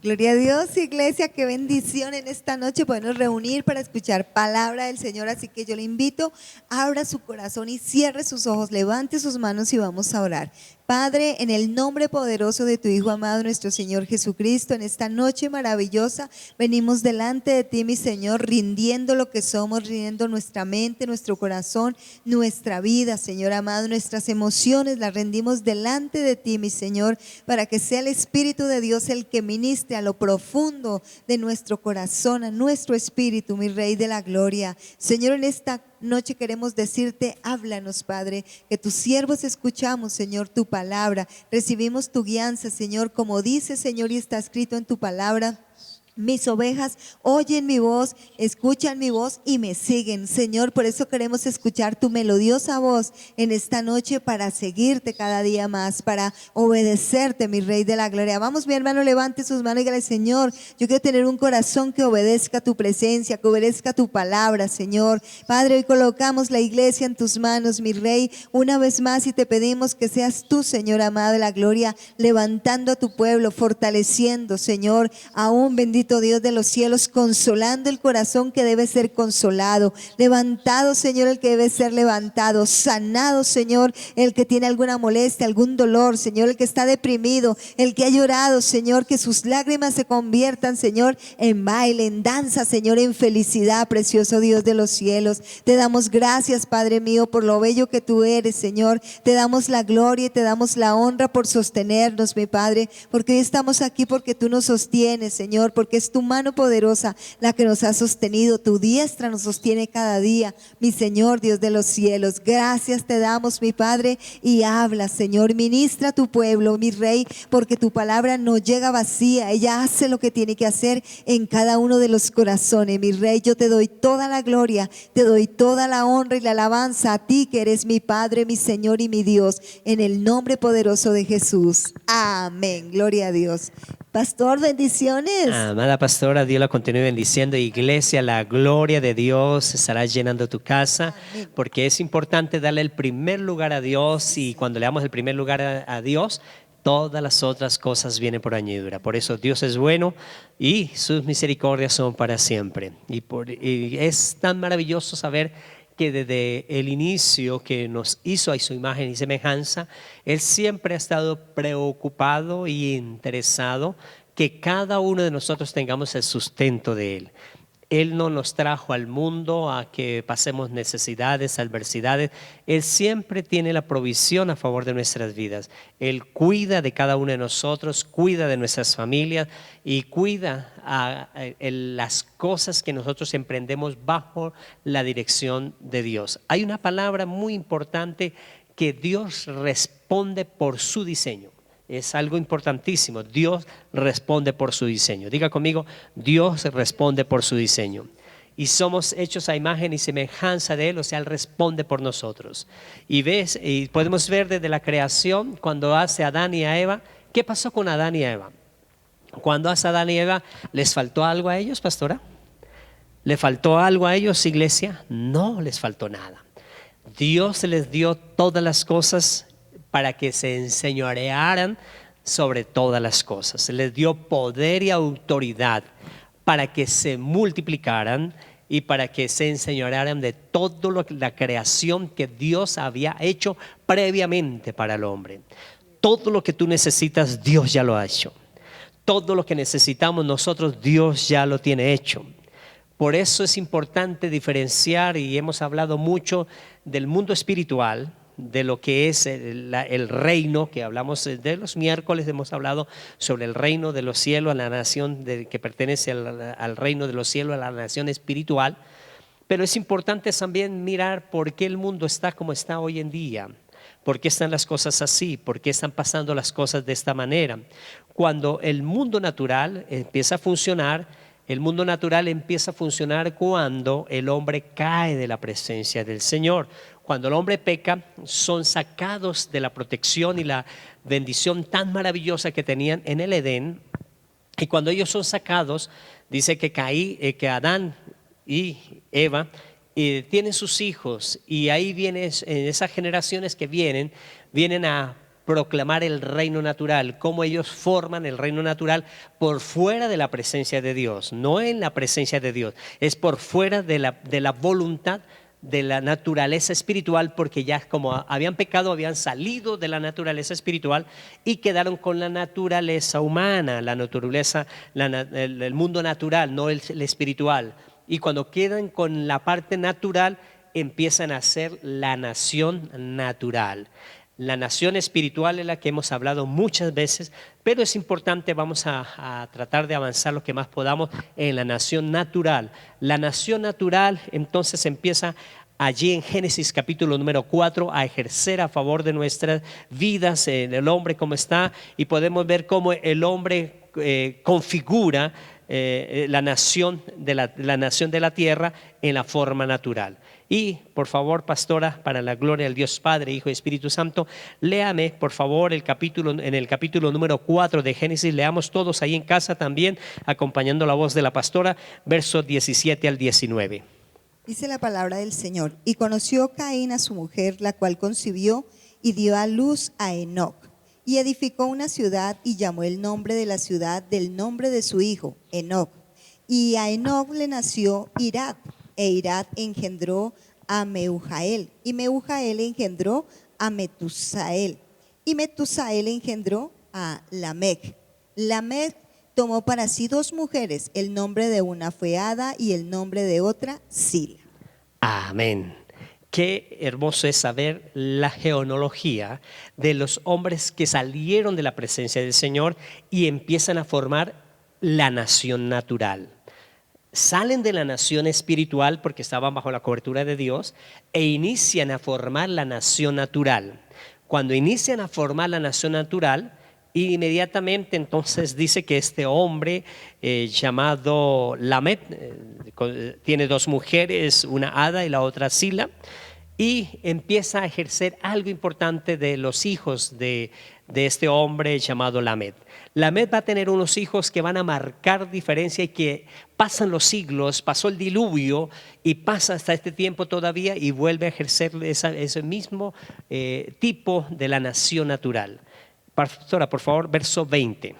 Gloria a Dios, iglesia, qué bendición en esta noche podernos reunir para escuchar palabra del Señor. Así que yo le invito, abra su corazón y cierre sus ojos, levante sus manos y vamos a orar. Padre, en el nombre poderoso de tu Hijo amado, nuestro Señor Jesucristo, en esta noche maravillosa, venimos delante de ti, mi Señor, rindiendo lo que somos, rindiendo nuestra mente, nuestro corazón, nuestra vida, Señor amado, nuestras emociones, las rendimos delante de ti, mi Señor, para que sea el Espíritu de Dios el que ministre a lo profundo de nuestro corazón, a nuestro espíritu, mi Rey de la gloria. Señor, en esta noche queremos decirte, háblanos, Padre, que tus siervos escuchamos, Señor, tu palabra, recibimos tu guianza, Señor, como dice, Señor, y está escrito en tu palabra. Mis ovejas oyen mi voz, escuchan mi voz y me siguen. Señor, por eso queremos escuchar tu melodiosa voz en esta noche para seguirte cada día más, para obedecerte, mi Rey de la gloria. Vamos, mi hermano, levante sus manos y dígale: Señor, yo quiero tener un corazón que obedezca tu presencia, que obedezca tu palabra, Señor. Padre, hoy colocamos la iglesia en tus manos, mi Rey, una vez más, y te pedimos que seas tú, Señor amado de la gloria, levantando a tu pueblo, fortaleciendo, Señor, aún bendito Dios de los cielos, consolando el corazón que debe ser consolado, levantado, Señor, el que debe ser levantado, sanado, Señor, el que tiene alguna molestia, algún dolor, Señor, el que está deprimido, el que ha llorado, Señor, que sus lágrimas se conviertan, Señor, en baile, en danza, Señor, en felicidad, precioso Dios de los cielos. Te damos gracias, Padre mío, por lo bello que tú eres, Señor. Te damos la gloria y te damos la honra por sostenernos, mi Padre, porque hoy estamos aquí porque tú nos sostienes, Señor, porque es tu mano poderosa la que nos ha sostenido, tu diestra nos sostiene cada día, mi Señor, Dios de los cielos. Gracias te damos, mi Padre, y habla, Señor, ministra a tu pueblo, mi Rey, porque tu palabra no llega vacía, ella hace lo que tiene que hacer en cada uno de los corazones, mi Rey. Yo te doy toda la gloria, te doy toda la honra y la alabanza a ti, que eres mi Padre, mi Señor y mi Dios, en el nombre poderoso de Jesús. Amén. Gloria a Dios. Pastor, bendiciones. Amada pastora, Dios la continúe bendiciendo. Iglesia, la gloria de Dios estará llenando tu casa. Amén. Porque es importante darle el primer lugar a Dios, y cuando le damos el primer lugar a Dios, todas las otras cosas vienen por añadidura. Por eso Dios es bueno y sus misericordias son para siempre. Y es tan maravilloso saber que desde el inicio que nos hizo a su imagen y semejanza, Él siempre ha estado preocupado y interesado que cada uno de nosotros tengamos el sustento de Él. Él no nos trajo al mundo a que pasemos necesidades, adversidades. Él siempre tiene la provisión a favor de nuestras vidas. Él cuida de cada uno de nosotros, cuida de nuestras familias y cuida las cosas que nosotros emprendemos bajo la dirección de Dios. Hay una palabra muy importante, que Dios responde por su diseño. Es algo importantísimo. Dios responde por su diseño. Diga conmigo: Dios responde por su diseño. Y somos hechos a imagen y semejanza de Él, o sea, Él responde por nosotros. Y podemos ver desde la creación, cuando hace a Adán y a Eva. ¿Qué pasó con Adán y Eva? Cuando hace a Adán y Eva, ¿les faltó algo a ellos, pastora? ¿Le faltó algo a ellos, iglesia? No les faltó nada. Dios les dio todas las cosas para que se enseñorearan sobre todas las cosas. Se les dio poder y autoridad para que se multiplicaran y para que se enseñorearan de toda la creación que Dios había hecho previamente para el hombre. Todo lo que tú necesitas, Dios ya lo ha hecho. Todo lo que necesitamos nosotros, Dios ya lo tiene hecho. Por eso es importante diferenciar, y hemos hablado mucho del mundo espiritual, de lo que es el reino, que hablamos de los miércoles. Hemos hablado sobre el reino de los cielos, a la nación que pertenece al reino de los cielos, a la nación espiritual. Pero es importante también mirar por qué el mundo está como está hoy en día. ¿Por qué están las cosas así? ¿Por qué están pasando las cosas de esta manera? Cuando el mundo natural empieza a funcionar, el mundo natural empieza a funcionar cuando el hombre cae de la presencia del Señor. Cuando el hombre peca, son sacados de la protección y la bendición tan maravillosa que tenían en el Edén. Y cuando ellos son sacados, dice que Adán y Eva tienen sus hijos, y ahí vienen esas generaciones que vienen a proclamar el reino natural, cómo ellos forman el reino natural por fuera de la presencia de Dios, no en la presencia de Dios, es por fuera de la voluntad de la naturaleza espiritual, porque ya como habían pecado, habían salido de la naturaleza espiritual y quedaron con la naturaleza humana, la naturaleza, el mundo natural, no el espiritual. Y cuando quedan con la parte natural, empiezan a ser la nación natural. La nación espiritual es la que hemos hablado muchas veces, pero es importante, vamos a tratar de avanzar lo que más podamos en la nación natural. La nación natural entonces empieza allí en Génesis capítulo número 4 a ejercer a favor de nuestras vidas, el hombre como está, y podemos ver cómo el hombre configura la nación de la tierra en la forma natural. Y por favor, pastora, para la gloria del Dios Padre, Hijo y Espíritu Santo, léame por favor en el capítulo número 4 de Génesis, leamos todos ahí en casa también, acompañando la voz de la pastora, versos 17 al 19. Dice la palabra del Señor: y conoció Caín a su mujer, la cual concibió y dio a luz a Enoc. Y edificó una ciudad y llamó el nombre de la ciudad del nombre de su hijo, Enoc. Y a Enoc le nació Irad, e Irad engendró a Mehujael, y Mehujael engendró a Metusael, y Metusael engendró a Lamec. Lamec tomó para sí 2 mujeres, el nombre de una fue Ada y el nombre de otra Sila. Amén. Qué hermoso es saber la genealogía de los hombres que salieron de la presencia del Señor y empiezan a formar la nación natural. Salen de la nación espiritual porque estaban bajo la cobertura de Dios e inician a formar la nación natural. Cuando inician a formar la nación natural, inmediatamente entonces dice que este hombre llamado Lamet tiene 2 mujeres, una Ada y la otra Sila, y empieza a ejercer algo importante de los hijos de este hombre llamado Lamet. Lamet va a tener unos hijos que van a marcar diferencia y que pasan los siglos, pasó el diluvio y pasa hasta este tiempo todavía y vuelve a ejercer ese mismo tipo de la nación natural. Pastora, por favor, verso 20.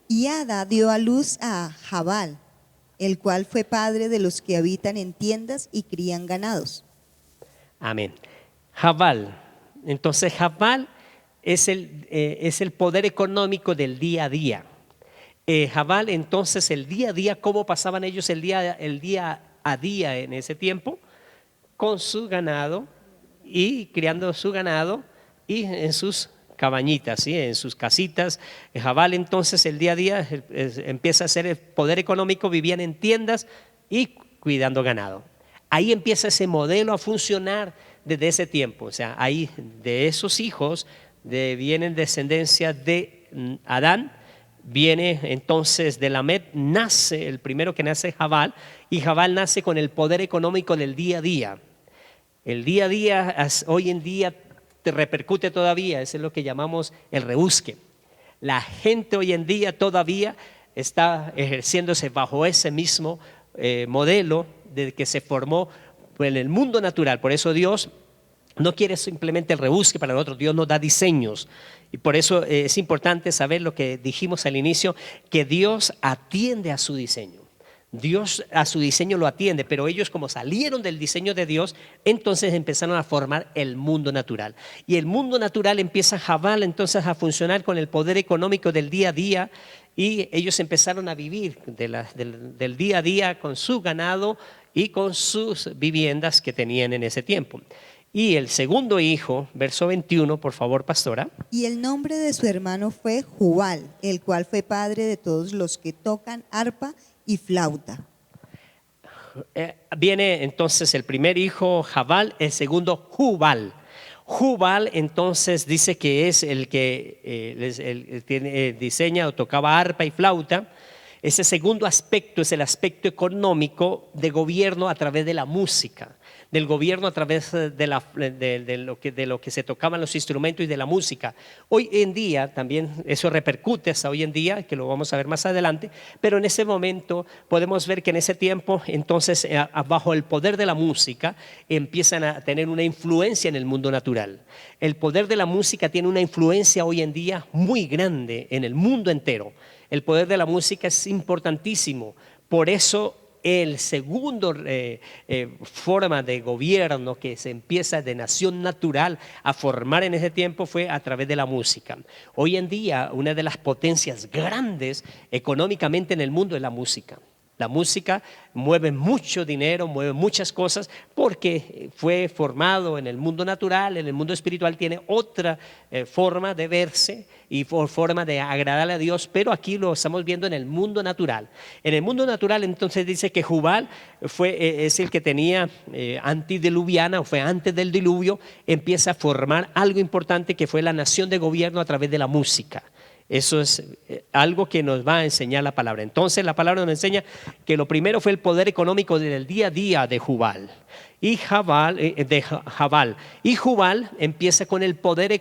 Y Ada dio a luz a Jabal, el cual fue padre de los que habitan en tiendas y crían ganados. Amén. Jabal. Entonces Jabal es el poder económico del día a día. Jabal, entonces el día a día, ¿cómo pasaban ellos el día a día en ese tiempo? Con su ganado y criando su ganado y en sus cabañitas, ¿sí? En sus casitas. Jabal entonces el día a día empieza a ser el poder económico, vivían en tiendas y cuidando ganado. Ahí empieza ese modelo a funcionar desde ese tiempo. O sea, ahí de esos hijos vienen descendencia de Adán, viene entonces de Lamet, nace el primero que nace Jabal, y Jabal nace con el poder económico del día a día. El día a día hoy en día te repercute todavía, eso es lo que llamamos el rebusque. La gente hoy en día todavía está ejerciéndose bajo ese mismo modelo de que se formó en el mundo natural. Por eso Dios no quiere simplemente el rebusque para nosotros, Dios nos da diseños. Y por eso es importante saber lo que dijimos al inicio, que Dios atiende a su diseño. Dios a su diseño lo atiende, pero ellos como salieron del diseño de Dios, entonces empezaron a formar el mundo natural. Y el mundo natural empieza Jabal entonces a funcionar con el poder económico del día a día, y ellos empezaron a vivir del día a día con su ganado y con sus viviendas que tenían en ese tiempo. Y el segundo hijo, verso 21, por favor, pastora. Y el nombre de su hermano fue Jubal, el cual fue padre de todos los que tocan arpa y flauta. Viene entonces el primer hijo Jabal, el segundo Jubal. Jubal entonces dice que es el que diseña o tocaba arpa y flauta. Ese segundo aspecto es el aspecto económico de gobierno a través de la música. del gobierno a través de lo que se tocaban los instrumentos y de la música. Hoy en día también eso repercute hasta hoy en día, que lo vamos a ver más adelante, pero en ese momento podemos ver que en ese tiempo, entonces, bajo el poder de la música, empiezan a tener una influencia en el mundo natural. El poder de la música tiene una influencia hoy en día muy grande en el mundo entero. El poder de la música es importantísimo. Por eso el segundo forma de gobierno que se empieza de nación natural a formar en ese tiempo fue a través de la música. Hoy en día una de las potencias grandes económicamente en el mundo es la música. La música mueve mucho dinero, mueve muchas cosas porque fue formado en el mundo natural, en el mundo espiritual tiene otra forma de verse y forma de agradarle a Dios, pero aquí lo estamos viendo en el mundo natural. En el mundo natural entonces dice que Jubal es el que tenía antediluviana, o fue antes del diluvio, empieza a formar algo importante que fue la nación de gobierno a través de la música. Eso es algo que nos va a enseñar la palabra. Entonces la palabra nos enseña que lo primero fue el poder económico del día a día de Jubal. Y Jabal empieza con el poder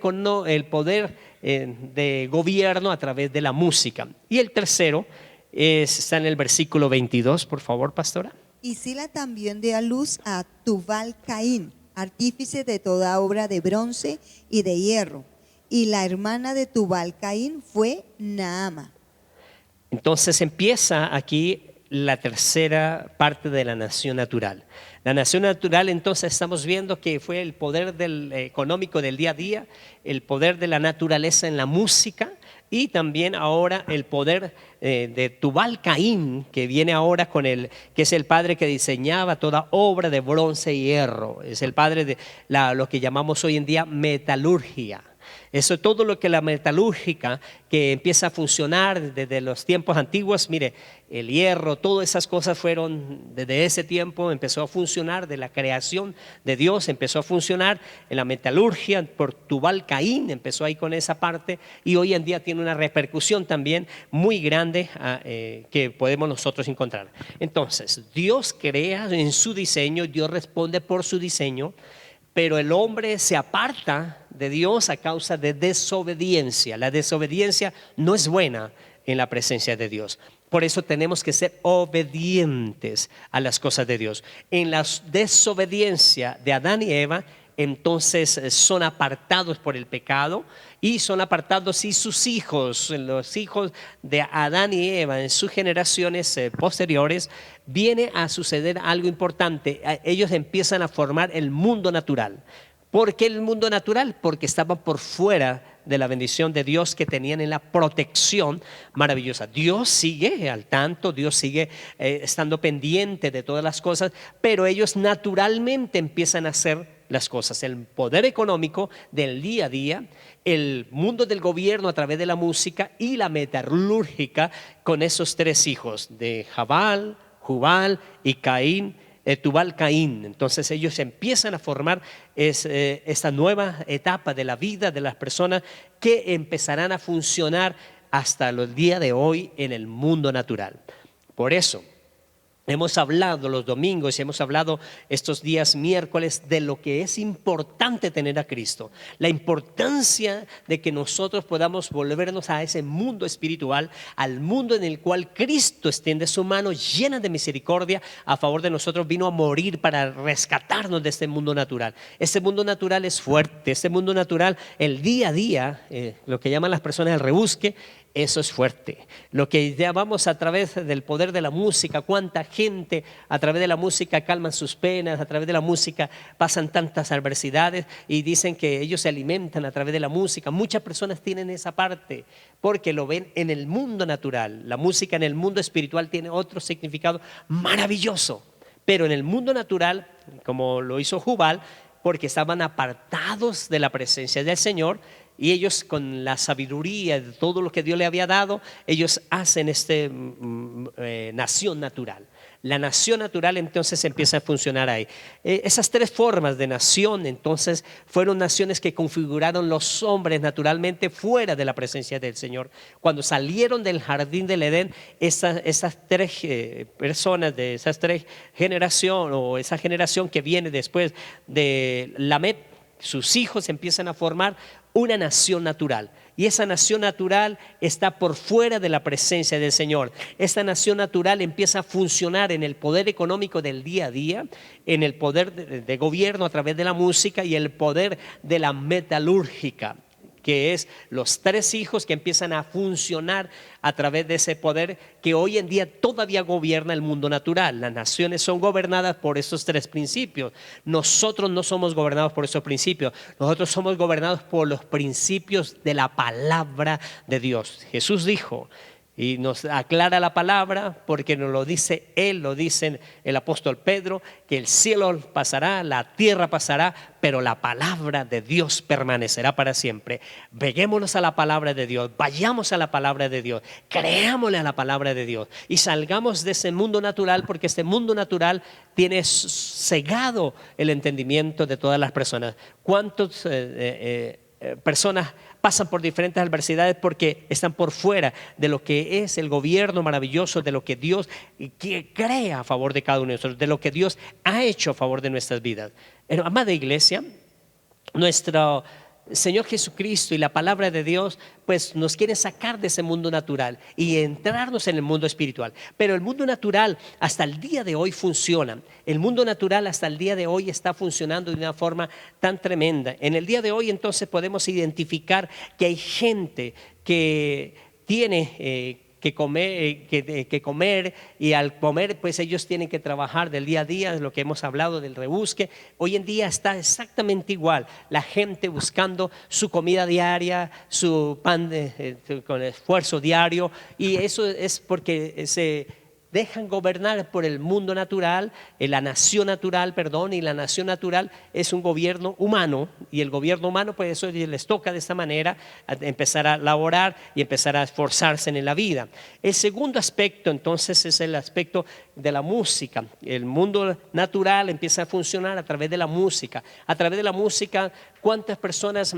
de gobierno a través de la música. Y el tercero está en el versículo 22, por favor, pastora. Y Sila también dio a luz a Tubal Caín, artífice de toda obra de bronce y de hierro. Y la hermana de Tubal Caín fue Naama. Entonces empieza aquí la tercera parte de la nación natural. La nación natural, entonces estamos viendo que fue el poder económico del día a día, el poder de la naturaleza en la música y también ahora el poder de Tubal Caín, que viene ahora que es el padre que diseñaba toda obra de bronce y hierro. Es el padre de lo que llamamos hoy en día metalurgia. Eso es todo lo que la metalúrgica que empieza a funcionar desde los tiempos antiguos. Mire, el hierro, todas esas cosas fueron desde ese tiempo, empezó a funcionar de la creación de Dios, empezó a funcionar en la metalurgia por Tubal Caín, empezó ahí con esa parte y hoy en día tiene una repercusión también muy grande que podemos nosotros encontrar. Entonces, Dios crea en su diseño, Dios responde por su diseño, pero el hombre se aparta de Dios a causa de desobediencia. La desobediencia no es buena en la presencia de Dios. Por eso tenemos que ser obedientes a las cosas de Dios. En la desobediencia de Adán y Eva, entonces son apartados por el pecado y son apartados y sus hijos, los hijos de Adán y Eva en sus generaciones posteriores, viene a suceder algo importante. Ellos empiezan a formar el mundo natural. ¿Por qué el mundo natural? Porque estaban por fuera de la bendición de Dios que tenían en la protección maravillosa. Dios sigue al tanto, Dios sigue estando pendiente de todas las cosas, pero ellos naturalmente empiezan a hacer las cosas. El poder económico del día a día, el mundo del gobierno a través de la música y la metalúrgica con esos tres hijos de Jabal, Jubal y Caín. Tubal Caín. Entonces ellos empiezan a formar esta nueva etapa de la vida de las personas que empezarán a funcionar hasta el día de hoy en el mundo natural. Por eso hemos hablado los domingos y hemos hablado estos días miércoles de lo que es importante tener a Cristo, la importancia de que nosotros podamos volvernos a ese mundo espiritual, al mundo en el cual Cristo extiende su mano llena de misericordia a favor de nosotros, vino a morir para rescatarnos de este mundo natural. Este mundo natural es fuerte, este mundo natural, el día a día, lo que llaman las personas el rebusque, eso es fuerte. Lo que llamamos a través del poder de la música, cuánta gente a través de la música calman sus penas, a través de la música pasan tantas adversidades y dicen que ellos se alimentan a través de la música. Muchas personas tienen esa parte porque lo ven en el mundo natural. La música en el mundo espiritual tiene otro significado maravilloso, pero en el mundo natural, como lo hizo Jubal, porque estaban apartados de la presencia del Señor. Y ellos con la sabiduría de todo lo que Dios le había dado, ellos hacen nación natural. La nación natural entonces empieza a funcionar ahí. Esas tres formas de nación entonces fueron naciones que configuraron los hombres naturalmente fuera de la presencia del Señor. Cuando salieron del jardín del Edén, esas tres personas de esas tres generaciones, o esa generación que viene después de Lamec, sus hijos empiezan a formar una nación natural. Y esa nación natural está por fuera de la presencia del Señor. Esta nación natural empieza a funcionar en el poder económico del día a día, en el poder de gobierno a través de la música y el poder de la metalúrgica, que es los tres hijos que empiezan a funcionar a través de ese poder que hoy en día todavía gobierna el mundo natural. Las naciones son gobernadas por esos tres principios. Nosotros no somos gobernados por esos principios. Nosotros somos gobernados por los principios de la palabra de Dios. Jesús dijo, y nos aclara la palabra porque nos lo dice Él, lo dice el apóstol Pedro, que el cielo pasará, la tierra pasará, pero la palabra de Dios permanecerá para siempre. Peguémonos a la palabra de Dios, vayamos a la palabra de Dios, creámosle a la palabra de Dios y salgamos de ese mundo natural, porque este mundo natural tiene cegado el entendimiento de todas las personas. ¿Cuántas personas pasan por diferentes adversidades porque están por fuera de lo que es el gobierno maravilloso, de lo que Dios crea a favor de cada uno de nosotros, de lo que Dios ha hecho a favor de nuestras vidas? Amada iglesia, nuestro Señor Jesucristo y la palabra de Dios pues nos quiere sacar de ese mundo natural y entrarnos en el mundo espiritual. Pero el mundo natural hasta el día de hoy funciona. El mundo natural hasta el día de hoy está funcionando de una forma tan tremenda. En el día de hoy entonces podemos identificar que hay gente que tiene que comer, y al comer pues ellos tienen que trabajar del día a día, de lo que hemos hablado del rebusque. Hoy en día está exactamente igual, la gente buscando su comida diaria, su pan con esfuerzo diario, y eso es porque se dejan gobernar por el mundo natural, la nación natural, perdón, y la nación natural es un gobierno humano, y el gobierno humano pues eso les toca de esta manera, empezar a laborar y empezar a esforzarse en la vida. El segundo aspecto entonces es el aspecto de la música. El mundo natural empieza a funcionar a través de la música. A través de la música, ¿cuántas personas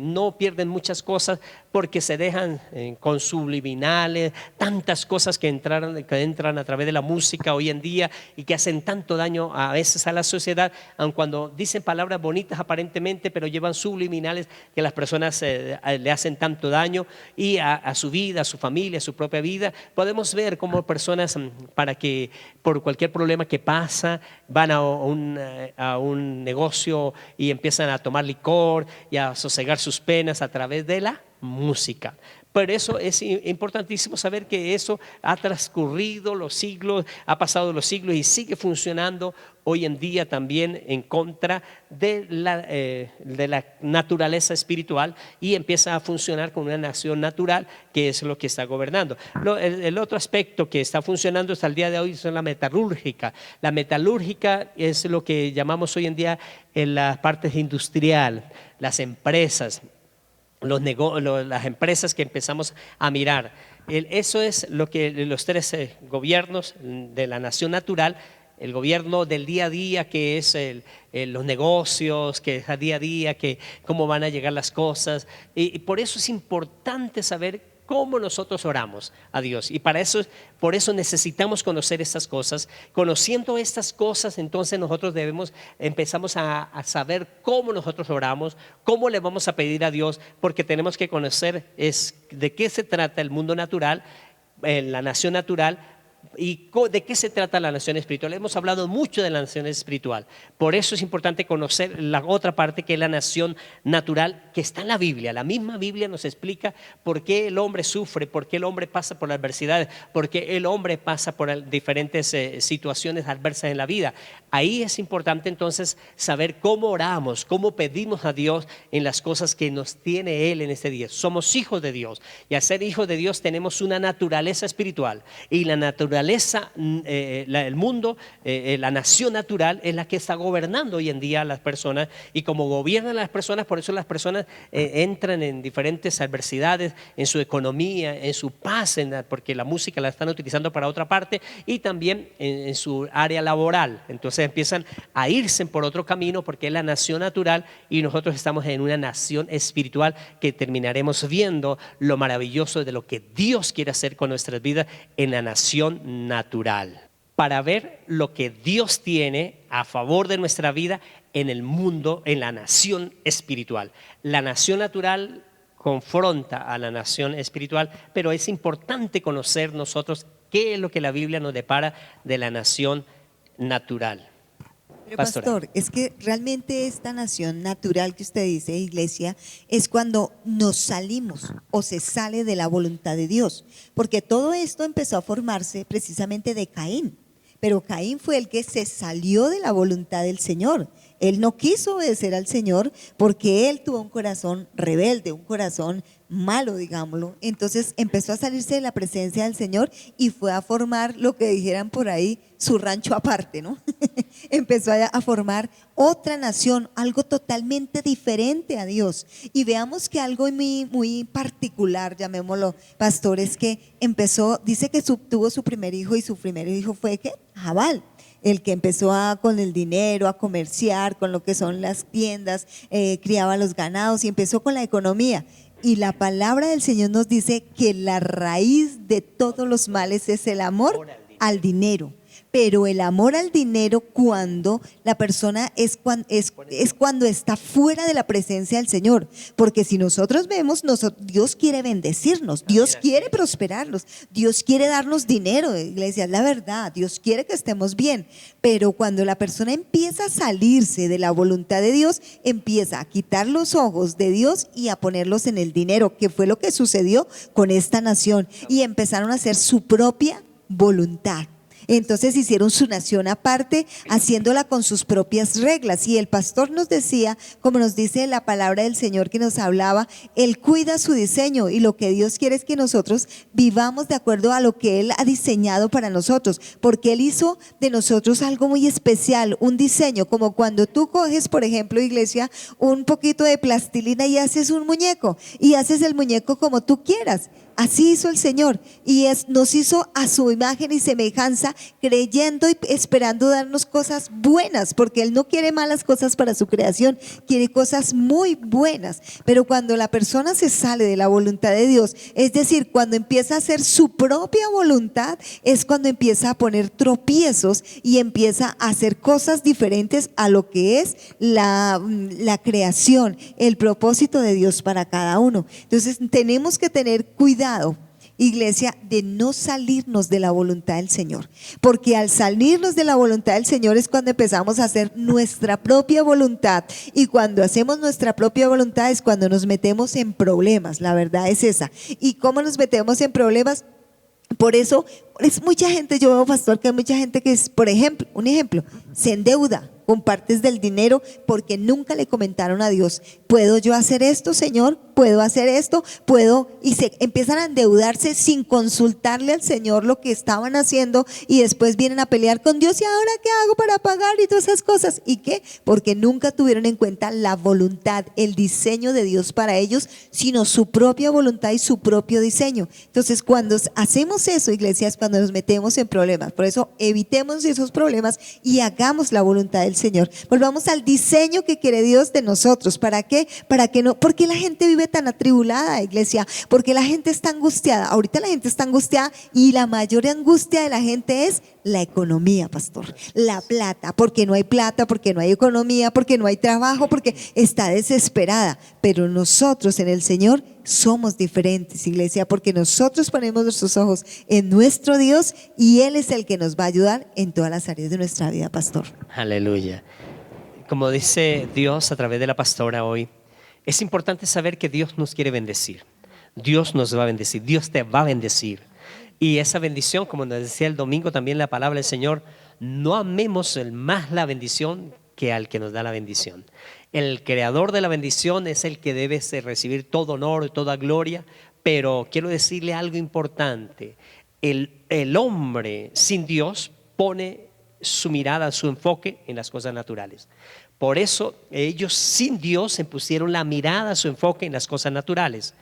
no pierden muchas cosas porque se dejan con subliminales, tantas cosas que entran a través de la música hoy en día y que hacen tanto daño a veces a la sociedad, aun cuando dicen palabras bonitas aparentemente, pero llevan subliminales que las personas le hacen tanto daño y a su vida, a su familia, a su propia vida? Podemos ver cómo personas, para que por cualquier problema que pasa, van a un negocio y empiezan a tomar licor y a sosegar sus penas a través de la música. Por eso es importantísimo saber que eso ha transcurrido los siglos, ha pasado los siglos y sigue funcionando hoy en día también en contra de la naturaleza espiritual, y empieza a funcionar con una nación natural que es lo que está gobernando. El otro aspecto que está funcionando hasta el día de hoy es la metalúrgica. La metalúrgica es lo que llamamos hoy en día en la parte industrial, las empresas. Las empresas que empezamos a mirar. Eso es lo que los tres gobiernos de la nación natural, el gobierno del día a día, que es los negocios, que es a día a día, que cómo van a llegar las cosas, y por eso es importante saber cómo nosotros oramos a Dios, y por eso necesitamos conocer estas cosas. Conociendo estas cosas, entonces nosotros empezamos a saber cómo nosotros oramos, cómo le vamos a pedir a Dios, porque tenemos que conocer de qué se trata el mundo natural, la nación natural, y de qué se trata la nación espiritual. Hemos hablado mucho de la nación espiritual, por eso es importante conocer la otra parte, que es la nación natural, que está en la Biblia. La misma Biblia nos explica por qué el hombre sufre, por qué el hombre pasa por adversidades, por qué el hombre pasa por diferentes situaciones adversas en la vida. Ahí es importante entonces saber cómo oramos, cómo pedimos a Dios en las cosas que nos tiene Él en este día. Somos hijos de Dios, y al ser hijos de Dios tenemos una naturaleza espiritual, y la naturaleza naturaleza, el mundo, la nación natural es la que está gobernando hoy en día a las personas, y como gobiernan las personas, por eso las personas entran en diferentes adversidades en su economía, en su paz, porque la música la están utilizando para otra parte, y también en su área laboral. Entonces empiezan a irse por otro camino porque es la nación natural, y nosotros estamos en una nación espiritual que terminaremos viendo lo maravilloso de lo que Dios quiere hacer con nuestras vidas en la nación natural, para ver lo que Dios tiene a favor de nuestra vida en el mundo, en la nación espiritual. La nación natural confronta a la nación espiritual, pero es importante conocer nosotros qué es lo que la Biblia nos depara de la nación natural. Pero Pastora. pastor, es que realmente esta nación natural que usted dice, iglesia, es cuando nos salimos o se sale de la voluntad de Dios, porque todo esto empezó a formarse precisamente de Caín, pero Caín fue el que se salió de la voluntad del Señor. Él no quiso obedecer al Señor porque él tuvo un corazón rebelde, un corazón malo, digámoslo. Entonces empezó a salirse de la presencia del Señor y fue a formar lo que dijeran por ahí, su rancho aparte, ¿no? Empezó a formar otra nación, algo totalmente diferente a Dios. Y veamos que algo muy particular, llamémoslo, pastor, es que empezó, dice que tuvo su primer hijo, y su primer hijo fue ¿qué? Jabal. El que empezó con el dinero, a comerciar, con lo que son las tiendas, criaba los ganados y empezó con la economía. Y la palabra del Señor nos dice que la raíz de todos los males es el amor al dinero. Pero el amor al dinero, cuando la persona es cuando está fuera de la presencia del Señor. Porque si nosotros vemos, Dios quiere bendecirnos, Dios quiere prosperarnos, Dios quiere darnos dinero, iglesia, es la verdad, Dios quiere que estemos bien. Pero cuando la persona empieza a salirse de la voluntad de Dios, empieza a quitar los ojos de Dios y a ponerlos en el dinero, que fue lo que sucedió con esta nación. Y empezaron a hacer su propia voluntad. Entonces hicieron su nación aparte, haciéndola con sus propias reglas. Y el pastor nos decía, como nos dice la palabra del Señor que nos hablaba, Él cuida su diseño, y lo que Dios quiere es que nosotros vivamos de acuerdo a lo que Él ha diseñado para nosotros, porque Él hizo de nosotros algo muy especial, un diseño, como cuando tú coges, por ejemplo, iglesia, un poquito de plastilina y haces un muñeco, y haces el muñeco como tú quieras. Así hizo el Señor, y nos hizo a su imagen y semejanza, creyendo y esperando darnos cosas buenas, porque Él no quiere malas cosas para su creación, quiere cosas muy buenas. Pero cuando la persona se sale de la voluntad de Dios, es decir, cuando empieza a hacer su propia voluntad, es cuando empieza a poner tropiezos y empieza a hacer cosas diferentes a lo que es la creación, el propósito de Dios para cada uno. Entonces tenemos que tener cuidado, iglesia, de no salirnos de la voluntad del Señor, porque al salirnos de la voluntad del Señor es cuando empezamos a hacer nuestra propia voluntad, y cuando hacemos nuestra propia voluntad es cuando nos metemos en problemas. La verdad es esa. ¿Y cómo nos metemos en problemas? Por eso es mucha gente, yo veo, pastor, que hay mucha gente que es, por ejemplo, un ejemplo, se endeuda con partes del dinero porque nunca le comentaron a Dios: ¿puedo yo hacer esto, Señor? ¿Puedo hacer esto? ¿Puedo? Y se empiezan a endeudarse sin consultarle al Señor lo que estaban haciendo, y después vienen a pelear con Dios: ¿y ahora qué hago para pagar? Y todas esas cosas. ¿Y qué? Porque nunca tuvieron en cuenta la voluntad, el diseño de Dios para ellos, sino su propia voluntad y su propio diseño. Entonces, cuando hacemos eso, iglesia, es cuando nos metemos en problemas. Por eso evitemos esos problemas y hagamos la voluntad del Señor. Volvamos al diseño que quiere Dios de nosotros. ¿Para qué? Para que no, porque la gente vive tan atribulada, iglesia, porque la gente está angustiada. Ahorita la gente está angustiada, y la mayor angustia de la gente es la economía, pastor, la plata, porque no hay plata, porque no hay economía, porque no hay trabajo, porque está desesperada. Pero nosotros en el Señor somos diferentes, iglesia, porque nosotros ponemos nuestros ojos en nuestro Dios, y Él es el que nos va a ayudar en todas las áreas de nuestra vida, pastor. Aleluya. Como dice Dios a través de la pastora hoy, es importante saber que Dios nos quiere bendecir. Dios nos va a bendecir, Dios te va a bendecir. Y esa bendición, como nos decía el domingo también la palabra del Señor, no amemos más la bendición que al que nos da la bendición. El creador de la bendición es el que debe recibir todo honor y toda gloria. Pero quiero decirle algo importante: el hombre sin Dios pone su mirada, su enfoque en las cosas naturales. Por eso ellos sin Dios pusieron la mirada, su enfoque en las cosas naturales.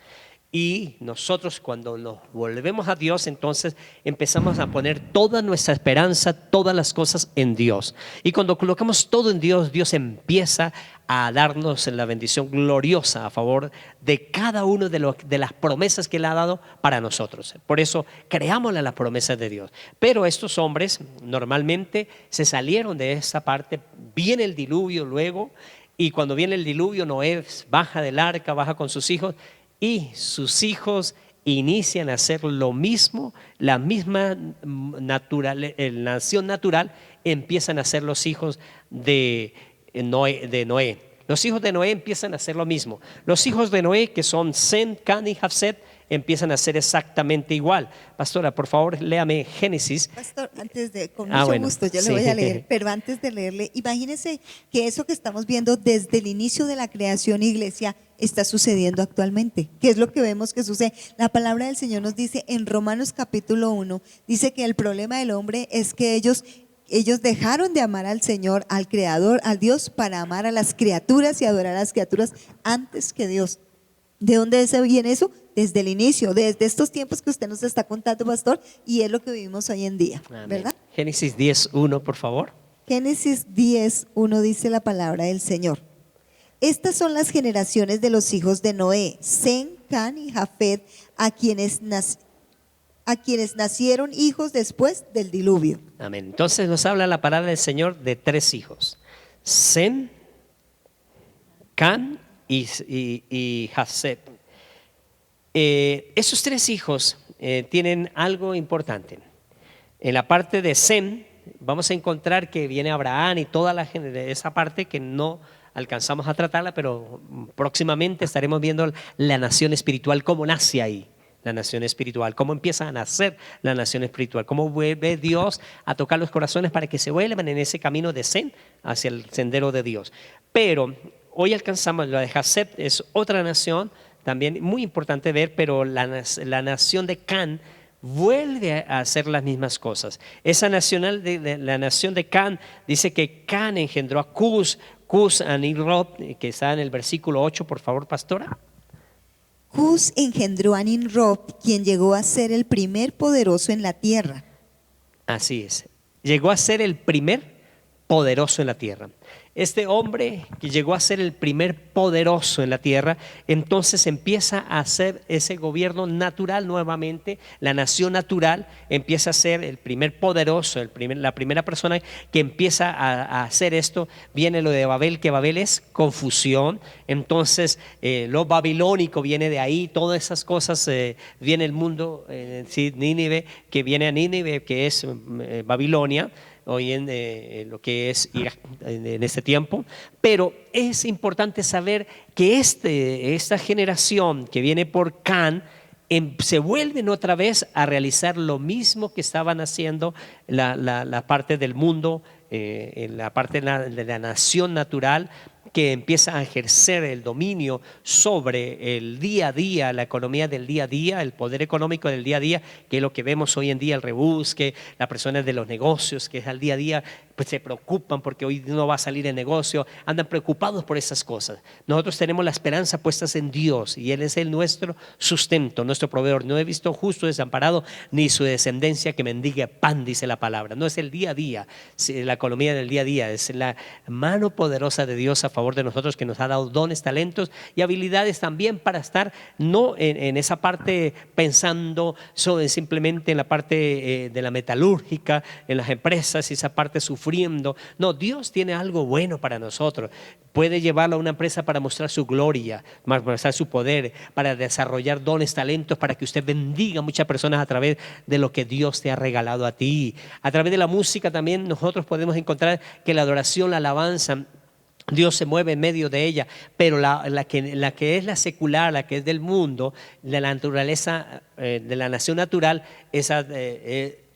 Y nosotros cuando nos volvemos a Dios, entonces empezamos a poner toda nuestra esperanza, todas las cosas en Dios. Y cuando colocamos todo en Dios, Dios empieza a darnos la bendición gloriosa a favor de cada uno de las promesas que Él ha dado para nosotros. Por eso creámosle las promesas de Dios. Pero estos hombres normalmente se salieron de esa parte. Viene el diluvio luego, y cuando viene el diluvio, Noé baja del arca, baja con sus hijos, y sus hijos inician a hacer lo mismo, la misma nación natural, empiezan a hacer los hijos de Noé. Los hijos de Noé empiezan a hacer lo mismo. Los hijos de Noé, que son Sem, Can y Jafset, empiezan a hacer exactamente igual. Pastora, por favor, léame Génesis. Pastor, con mucho gusto, yo le voy a leer, pero antes de leerle, imagínese que eso que estamos viendo desde el inicio de la creación, iglesia, está sucediendo actualmente. ¿Qué es lo que vemos que sucede? La palabra del Señor nos dice en Romanos capítulo 1, dice que el problema del hombre es que ellos dejaron de amar al Señor, al Creador, al Dios, para amar a las criaturas y adorar a las criaturas antes que Dios. ¿De dónde viene eso? Desde el inicio, desde estos tiempos que usted nos está contando, pastor, y es lo que vivimos hoy en día. Amén. ¿Verdad? Génesis 10:1, por favor. Génesis 10:1 dice la palabra del Señor. Estas son las generaciones de los hijos de Noé, Sem, Can y Jafet, a quienes nacieron hijos después del diluvio. Amén. Entonces nos habla la palabra del Señor de 3 hijos: Sem, Can y Jafet. Esos 3 hijos tienen algo importante. En la parte de Sem vamos a encontrar que viene Abraham y toda esa parte que no alcanzamos a tratarla, pero próximamente estaremos viendo la nación espiritual, cómo nace ahí la nación espiritual, cómo empieza a nacer la nación espiritual, cómo vuelve Dios a tocar los corazones para que se vuelvan en ese camino de Sem hacia el sendero de Dios. Pero hoy alcanzamos la de Jafet, es otra nación también muy importante ver, pero la nación de Can vuelve a hacer las mismas cosas. Esa la nación de Can dice que Can engendró a Cus a Nimrod, que está en el versículo 8, por favor, pastora. Cus engendró a Nimrod, quien llegó a ser el primer poderoso en la tierra. Así es, llegó a ser el primer poderoso en la tierra. Este hombre que llegó a ser el primer poderoso en la tierra, entonces empieza a hacer ese gobierno natural nuevamente, la nación natural empieza a ser el primer poderoso, la primera persona que empieza a hacer esto. Viene lo de Babel, que Babel es confusión, entonces lo babilónico viene de ahí, todas esas cosas, viene el mundo, Nínive, que viene a Nínive, que es Babilonia, hoy en lo que es Irak en este tiempo. Pero es importante saber que esta generación que viene por Can se vuelven otra vez a realizar lo mismo que estaban haciendo la parte del mundo, en la parte de la nación natural, que empieza a ejercer el dominio sobre el día a día, la economía del día a día, el poder económico del día a día, que es lo que vemos hoy en día, el rebusque, las personas de los negocios, que es al día a día, pues se preocupan porque hoy no va a salir el negocio, andan preocupados por esas cosas. Nosotros tenemos la esperanza puestas en Dios y Él es nuestro sustento, nuestro proveedor. No he visto justo desamparado ni su descendencia que mendigue pan, dice la palabra. No es el día a día, la economía del día a día, es la mano poderosa de Dios a favor de nosotros, que nos ha dado dones, talentos y habilidades también para estar no en esa parte pensando simplemente en la parte de la metalúrgica, en las empresas y esa parte sufriendo. No, Dios tiene algo bueno para nosotros. Puede llevarlo a una empresa para mostrar su gloria, para mostrar su poder, para desarrollar dones, talentos, para que usted bendiga a muchas personas a través de lo que Dios te ha regalado a ti. A través de la música también nosotros podemos encontrar que la adoración, la alabanza, Dios se mueve en medio de ella, pero la que es la secular, la que es del mundo, de la naturaleza, de la nación natural, esa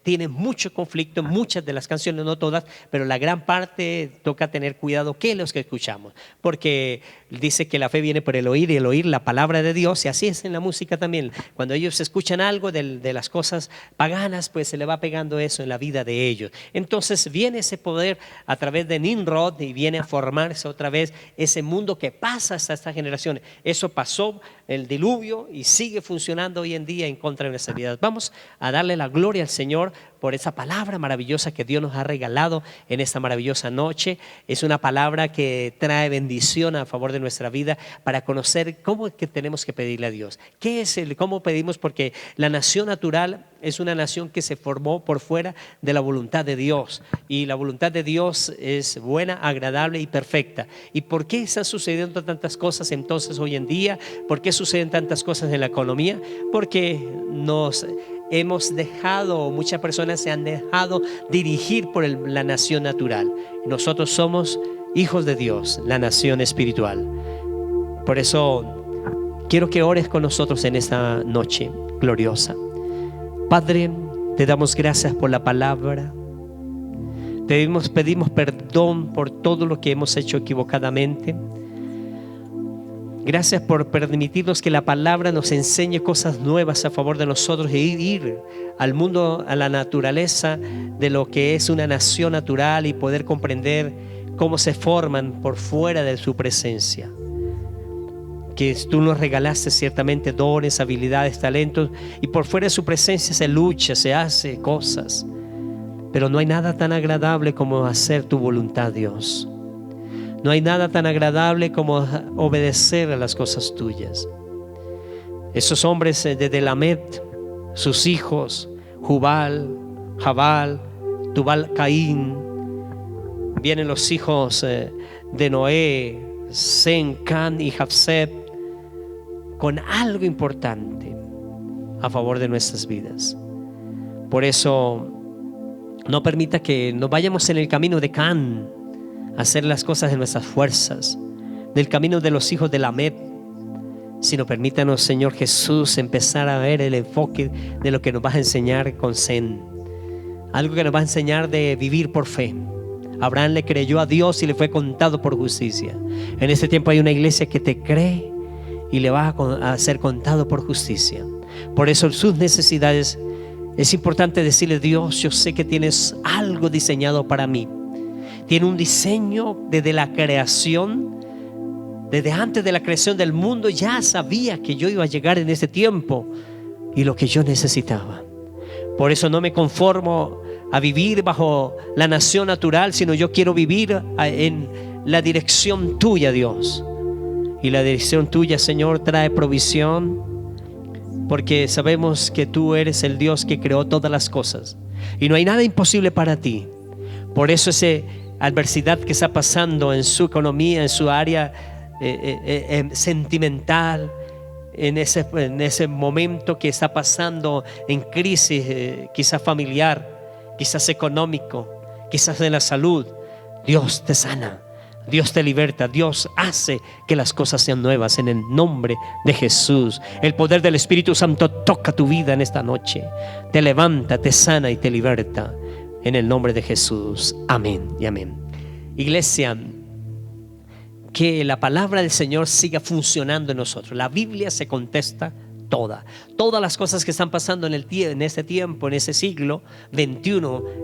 tiene mucho conflicto en muchas de las canciones, no todas, pero la gran parte toca tener cuidado que los que escuchamos, porque dice que la fe viene por el oír y el oír la palabra de Dios, y así es en la música también. Cuando ellos escuchan algo de las cosas paganas, pues se le va pegando eso en la vida de ellos. Entonces viene ese poder a través de Nimrod y viene a formarse otra vez ese mundo que pasa hasta esta generación. Eso pasó el diluvio y sigue funcionando hoy en día en contra de nuestras vidas. Vamos a darle la gloria al Señor por esa palabra maravillosa que Dios nos ha regalado en esta maravillosa noche. Es una palabra que trae bendición a favor de nuestra vida, para conocer cómo es que tenemos que pedirle a Dios. ¿Qué es cómo pedimos? Porque la nación natural es una nación que se formó por fuera de la voluntad de Dios, y la voluntad de Dios es buena, agradable y perfecta. ¿Y por qué están sucediendo tantas cosas entonces hoy en día? ¿Por qué suceden tantas cosas en la economía? Porque nos hemos dejado, muchas personas se han dejado dirigir por la nación natural. Nosotros somos hijos de Dios, la nación espiritual. Por eso quiero que ores con nosotros en esta noche gloriosa. Padre, te damos gracias por la palabra. Pedimos perdón por todo lo que hemos hecho equivocadamente. Gracias por permitirnos que la palabra nos enseñe cosas nuevas a favor de nosotros, e ir al mundo, a la naturaleza de lo que es una nación natural, y poder comprender cómo se forman por fuera de su presencia. Que tú nos regalaste ciertamente dones, habilidades, talentos, y por fuera de su presencia se lucha, se hace cosas, pero no hay nada tan agradable como hacer tu voluntad, Dios. No hay nada tan agradable como obedecer a las cosas tuyas. Esos hombres de Lamed, sus hijos, Jubal, Jabal, Tubal, Caín, vienen los hijos de Noé, Sem, Can y Jafset, con algo importante a favor de nuestras vidas. Por eso no permita que nos vayamos en el camino de Can, hacer las cosas de nuestras fuerzas, del camino de los hijos de Lamed, sino permítanos, Señor Jesús, empezar a ver el enfoque de lo que nos vas a enseñar con Sem, algo que nos va a enseñar de vivir por fe. Abraham le creyó a Dios y le fue contado por justicia. En este tiempo hay una iglesia que te cree y le va a ser contado por justicia. Por eso sus necesidades, es importante decirle: Dios, yo sé que tienes algo diseñado para mí. Tiene un diseño desde la creación, desde antes de la creación del mundo. Ya sabía que yo iba a llegar en ese tiempo y lo que yo necesitaba. Por eso no me conformo a vivir bajo la nación natural, sino yo quiero vivir en la dirección tuya, Dios. Y la dirección tuya, Señor, trae provisión, porque sabemos que tú eres el Dios que creó todas las cosas y no hay nada imposible para ti. Por eso esa adversidad que está pasando en su economía, en su área sentimental, en ese momento que está pasando en crisis, quizás familiar, quizás económico, quizás en la salud, Dios te sana, Dios te liberta, Dios hace que las cosas sean nuevas en el nombre de Jesús. El poder del Espíritu Santo toca tu vida en esta noche, te levanta, te sana y te liberta en el nombre de Jesús. Amén y amén. Iglesia, que la palabra del Señor siga funcionando en nosotros. La Biblia se contesta todas las cosas que están pasando en este tiempo, en ese siglo XXI.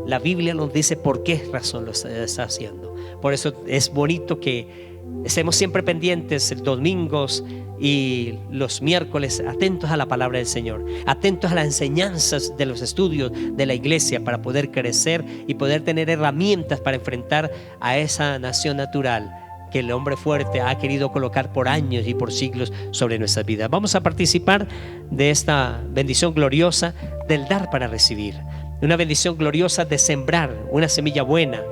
La Biblia nos dice por qué razón lo está haciendo. Por eso es bonito que estemos siempre pendientes los domingos y los miércoles, atentos a la palabra del Señor, atentos a las enseñanzas de los estudios de la iglesia, para poder crecer y poder tener herramientas para enfrentar a esa nación natural que el hombre fuerte ha querido colocar por años y por siglos sobre nuestras vidas. Vamos a participar de esta bendición gloriosa del dar para recibir. Una bendición gloriosa de sembrar una semilla buena,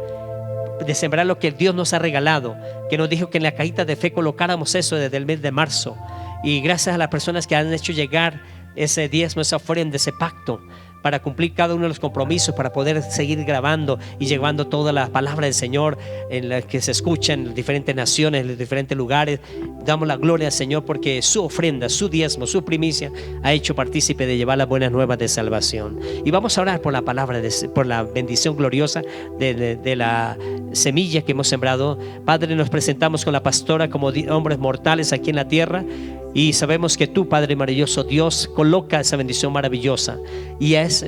de sembrar lo que Dios nos ha regalado, que nos dijo que en la cajita de fe colocáramos eso desde el mes de marzo. Y gracias a las personas que han hecho llegar ese diezmo, esa ofrenda, ese pacto, para cumplir cada uno de los compromisos, para poder seguir grabando y llevando toda la palabra del Señor en la que se escucha en diferentes naciones, en los diferentes lugares. Damos la gloria al Señor porque su ofrenda, su diezmo, su primicia ha hecho partícipe de llevar las buenas nuevas de salvación. Y vamos a orar por la palabra, por la bendición gloriosa de la semilla que hemos sembrado. Padre, nos presentamos con la pastora como hombres mortales aquí en la tierra. Y sabemos que tú, Padre maravilloso, Dios, coloca esa bendición maravillosa. Y es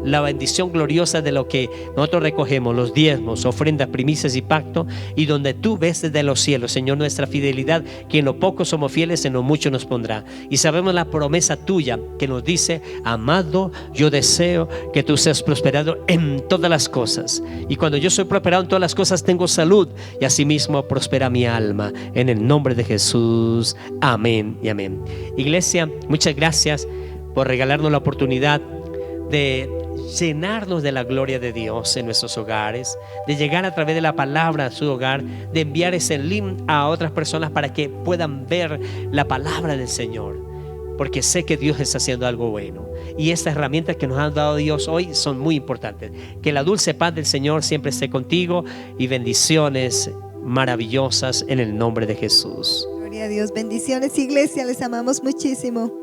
la bendición gloriosa de lo que nosotros recogemos, los diezmos, ofrendas, primicias y pacto, y donde tú ves desde los cielos, Señor, nuestra fidelidad, que en lo poco somos fieles, en lo mucho nos pondrá. Y sabemos la promesa tuya que nos dice: amado, yo deseo que tú seas prosperado en todas las cosas, y cuando yo soy prosperado en todas las cosas tengo salud, y asimismo prospera mi alma, en el nombre de Jesús. Amén y amén. Iglesia, muchas gracias por regalarnos la oportunidad de llenarnos de la gloria de Dios en nuestros hogares, de llegar a través de la palabra a su hogar, de enviar ese link a otras personas para que puedan ver la palabra del Señor, porque sé que Dios está haciendo algo bueno, y estas herramientas que nos ha dado Dios hoy son muy importantes. Que la dulce paz del Señor siempre esté contigo, y bendiciones maravillosas en el nombre de Jesús. Gloria a Dios, bendiciones, iglesia, les amamos muchísimo.